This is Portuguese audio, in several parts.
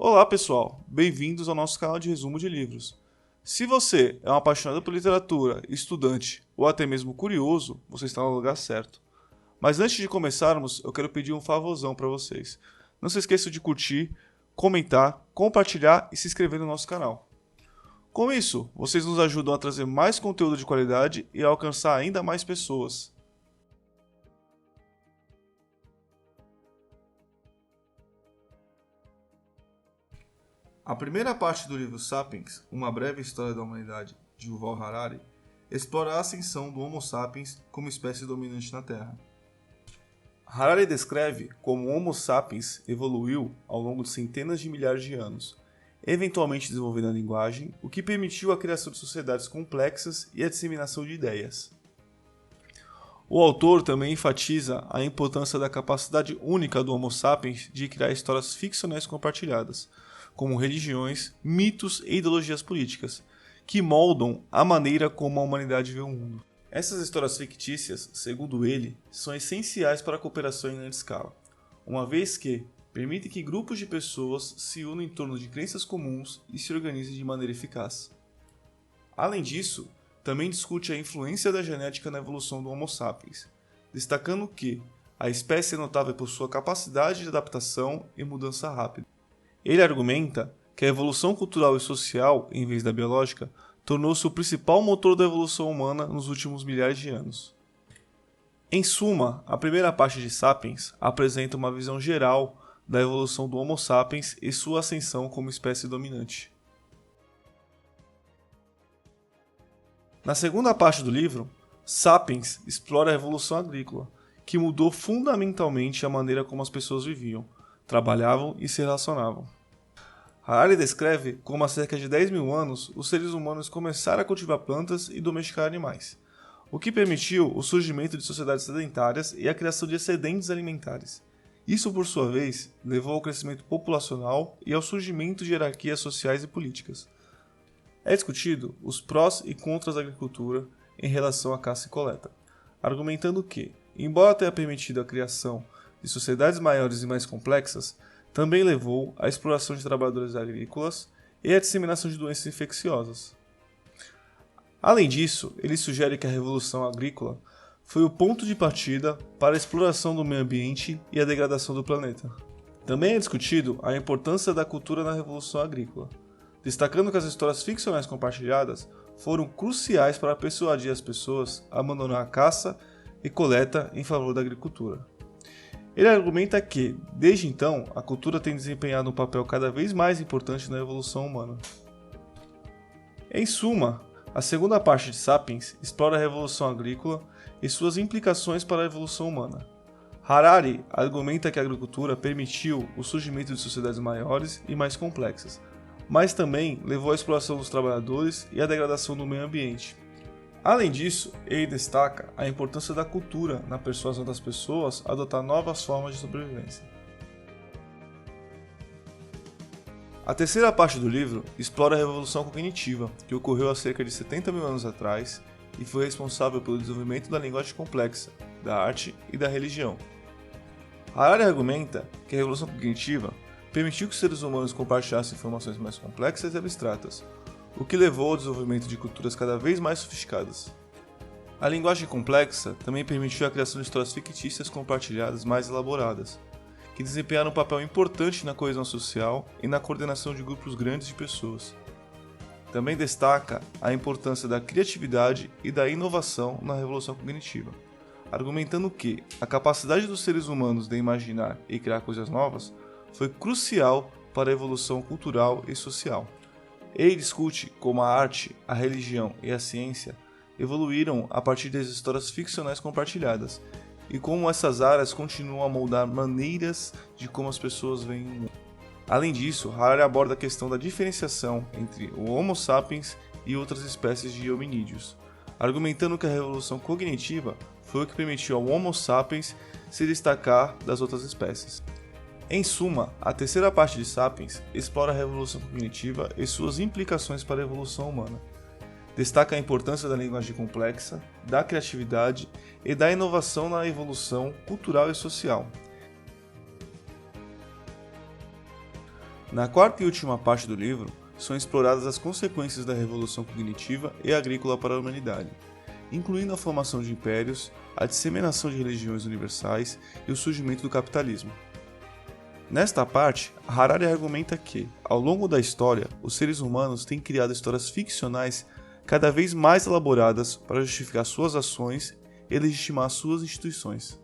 Olá pessoal, bem-vindos ao nosso canal de resumo de livros. Se você é um apaixonado por literatura, estudante ou até mesmo curioso, você está no lugar certo. Mas antes de começarmos, eu quero pedir um favorzão para vocês. Não se esqueçam de curtir, comentar, compartilhar e se inscrever no nosso canal. Com isso, vocês nos ajudam a trazer mais conteúdo de qualidade e a alcançar ainda mais pessoas. A primeira parte do livro Sapiens, Uma Breve História da Humanidade, de Yuval Harari, explora a ascensão do Homo sapiens como espécie dominante na Terra. Harari descreve como o Homo sapiens evoluiu ao longo de centenas de milhares de anos, eventualmente desenvolvendo a linguagem, o que permitiu a criação de sociedades complexas e a disseminação de ideias. O autor também enfatiza a importância da capacidade única do Homo sapiens de criar histórias ficcionais compartilhadas, como religiões, mitos e ideologias políticas, que moldam a maneira como a humanidade vê o mundo. Essas histórias fictícias, segundo ele, são essenciais para a cooperação em grande escala, uma vez que permitem que grupos de pessoas se unam em torno de crenças comuns e se organizem de maneira eficaz. Além disso, também discute a influência da genética na evolução do Homo sapiens, destacando que a espécie é notável por sua capacidade de adaptação e mudança rápida. Ele argumenta que a evolução cultural e social, em vez da biológica, tornou-se o principal motor da evolução humana nos últimos milhares de anos. Em suma, a primeira parte de Sapiens apresenta uma visão geral da evolução do Homo sapiens e sua ascensão como espécie dominante. Na segunda parte do livro, Sapiens explora a evolução agrícola, que mudou fundamentalmente a maneira como as pessoas viviam, trabalhavam e se relacionavam. Harari descreve como há cerca de 10 mil anos os seres humanos começaram a cultivar plantas e domesticar animais, o que permitiu o surgimento de sociedades sedentárias e a criação de excedentes alimentares. Isso, por sua vez, levou ao crescimento populacional e ao surgimento de hierarquias sociais e políticas. É discutido os prós e contras da agricultura em relação à caça e coleta, argumentando que, embora tenha permitido a criação de sociedades maiores e mais complexas, também levou à exploração de trabalhadores agrícolas e à disseminação de doenças infecciosas. Além disso, ele sugere que a Revolução Agrícola foi o ponto de partida para a exploração do meio ambiente e a degradação do planeta. Também é discutido a importância da cultura na Revolução Agrícola, destacando que as histórias ficcionais compartilhadas foram cruciais para persuadir as pessoas a abandonar a caça e coleta em favor da agricultura. Ele argumenta que, desde então, a cultura tem desempenhado um papel cada vez mais importante na evolução humana. Em suma, a segunda parte de Sapiens explora a revolução agrícola e suas implicações para a evolução humana. Harari argumenta que a agricultura permitiu o surgimento de sociedades maiores e mais complexas, mas também levou à exploração dos trabalhadores e à degradação do meio ambiente. Além disso, ele destaca a importância da cultura na persuasão das pessoas a adotar novas formas de sobrevivência. A terceira parte do livro explora a revolução cognitiva, que ocorreu há cerca de 70 mil anos atrás e foi responsável pelo desenvolvimento da linguagem complexa, da arte e da religião. Harari argumenta que a revolução cognitiva permitiu que os seres humanos compartilhassem informações mais complexas e abstratas, o que levou ao desenvolvimento de culturas cada vez mais sofisticadas. A linguagem complexa também permitiu a criação de histórias fictícias compartilhadas mais elaboradas, que desempenharam um papel importante na coesão social e na coordenação de grupos grandes de pessoas. Também destaca a importância da criatividade e da inovação na revolução cognitiva, argumentando que a capacidade dos seres humanos de imaginar e criar coisas novas foi crucial para a evolução cultural e social. Ele discute como a arte, a religião e a ciência evoluíram a partir das histórias ficcionais compartilhadas e como essas áreas continuam a moldar maneiras de como as pessoas veem o mundo. Além disso, Harari aborda a questão da diferenciação entre o Homo sapiens e outras espécies de hominídeos, argumentando que a revolução cognitiva foi o que permitiu ao Homo sapiens se destacar das outras espécies. Em suma, a terceira parte de Sapiens explora a revolução cognitiva e suas implicações para a evolução humana. Destaca a importância da linguagem complexa, da criatividade e da inovação na evolução cultural e social. Na quarta e última parte do livro, são exploradas as consequências da revolução cognitiva e agrícola para a humanidade, incluindo a formação de impérios, a disseminação de religiões universais e o surgimento do capitalismo. Nesta parte, Harari argumenta que, ao longo da história, os seres humanos têm criado histórias ficcionais cada vez mais elaboradas para justificar suas ações e legitimar suas instituições.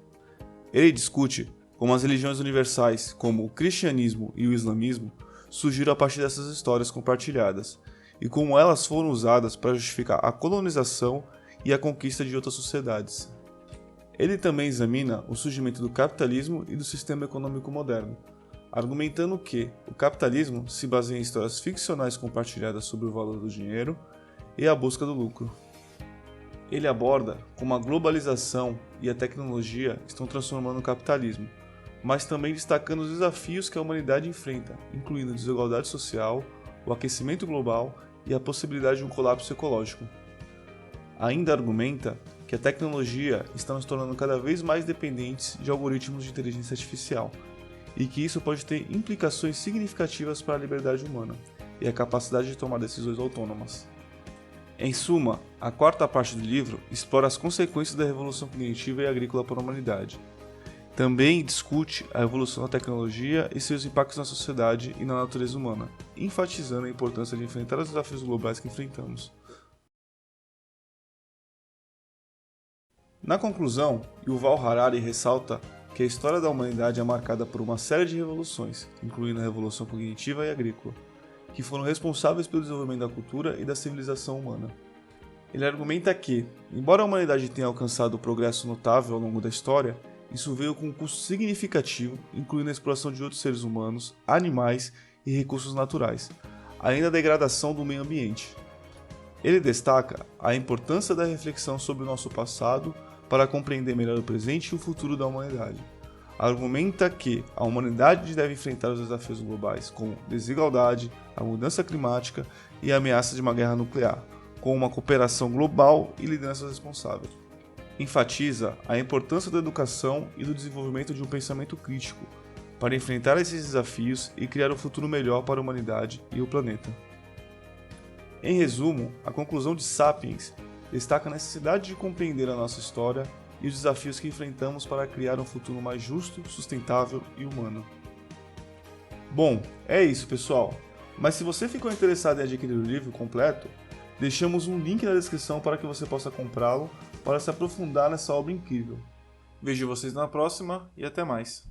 Ele discute como as religiões universais, como o cristianismo e o islamismo, surgiram a partir dessas histórias compartilhadas, e como elas foram usadas para justificar a colonização e a conquista de outras sociedades. Ele também examina o surgimento do capitalismo e do sistema econômico moderno, argumentando que o capitalismo se baseia em histórias ficcionais compartilhadas sobre o valor do dinheiro e a busca do lucro. Ele aborda como a globalização e a tecnologia estão transformando o capitalismo, mas também destacando os desafios que a humanidade enfrenta, incluindo a desigualdade social, o aquecimento global e a possibilidade de um colapso ecológico. Ainda argumenta que a tecnologia está nos tornando cada vez mais dependentes de algoritmos de inteligência artificial, e que isso pode ter implicações significativas para a liberdade humana e a capacidade de tomar decisões autônomas. Em suma, a quarta parte do livro explora as consequências da revolução cognitiva e agrícola para a humanidade. Também discute a evolução da tecnologia e seus impactos na sociedade e na natureza humana, enfatizando a importância de enfrentar os desafios globais que enfrentamos. Na conclusão, Yuval Harari ressalta que a história da humanidade é marcada por uma série de revoluções, incluindo a revolução cognitiva e agrícola, que foram responsáveis pelo desenvolvimento da cultura e da civilização humana. Ele argumenta que, embora a humanidade tenha alcançado progresso notável ao longo da história, isso veio com um custo significativo, incluindo a exploração de outros seres humanos, animais e recursos naturais, além da degradação do meio ambiente. Ele destaca a importância da reflexão sobre o nosso passado para compreender melhor o presente e o futuro da humanidade. Argumenta que a humanidade deve enfrentar os desafios globais como desigualdade, a mudança climática e a ameaça de uma guerra nuclear, com uma cooperação global e lideranças responsáveis. Enfatiza a importância da educação e do desenvolvimento de um pensamento crítico para enfrentar esses desafios e criar um futuro melhor para a humanidade e o planeta. Em resumo, a conclusão de Sapiens destaca a necessidade de compreender a nossa história e os desafios que enfrentamos para criar um futuro mais justo, sustentável e humano. Bom, é isso, pessoal. Mas se você ficou interessado em adquirir o livro completo, deixamos um link na descrição para que você possa comprá-lo para se aprofundar nessa obra incrível. Vejo vocês na próxima e até mais.